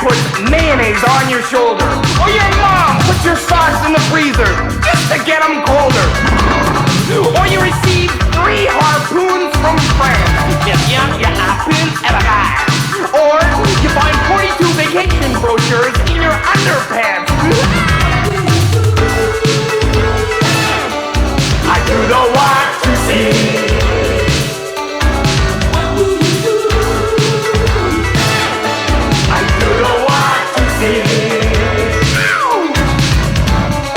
puts mayonnaise on your shoulder. Or your mom puts your socks in the freezer just to get them colder. Or you receive 3 harpoons from France. Yep, your harpoons ever got. Or you find 42 vacation brochures in your underpants. I do the Watusi. I do the Watusi.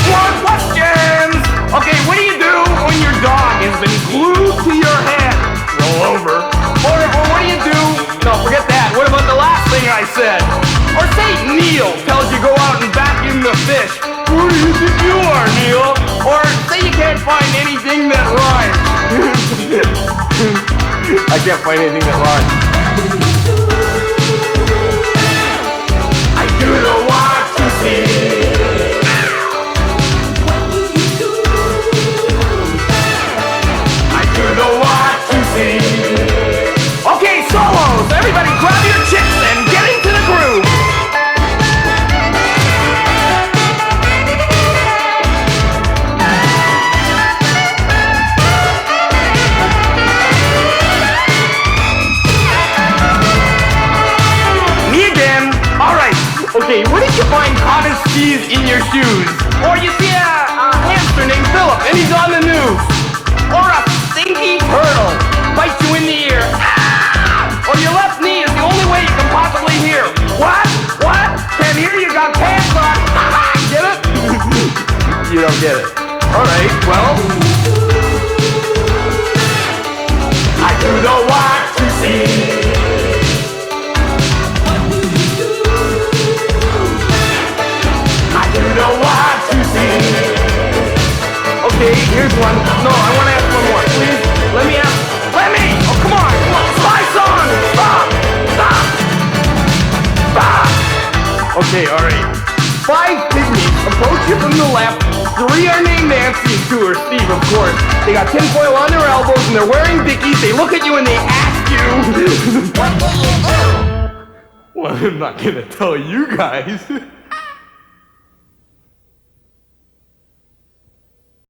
More questions? Okay, what do you do when your dog has been glued to your head? Roll over. Or what do you do? No, forget that. What about the last thing I said? Or say Neil tells you go out and vacuum the fish. Who do you think you are, Neil? Or say you can't find anything that rhymes. I can't find anything that rhymes. I do the Watusi. I do the Watusi. Okay, solos! Everybody grab your chicks and get into the groove! Me again? Alright, okay, what if you find cottage cheese in your shoes? Or you see a hamster named Philip and he's on the news? Or a stinky turtle bites you in the ear? Or your left knee is the only way you can possibly hear. What? What? Can't hear you got pants on. Get it? You don't get it. Alright, well. I do the Watusi. I do the Watusi. Okay, here's one. No, I want to ask one more. Please, let me ask. Let me! Oh, come on! My song! Stop! Stop! Stop! Okay, alright. 5 pygmies approach you from the left. 3 are named Nancy and 2 are Steve, of course. They got tinfoil on their elbows and they're wearing dickies. They look at you and they ask you... What do you do? Well, I'm not gonna tell you guys.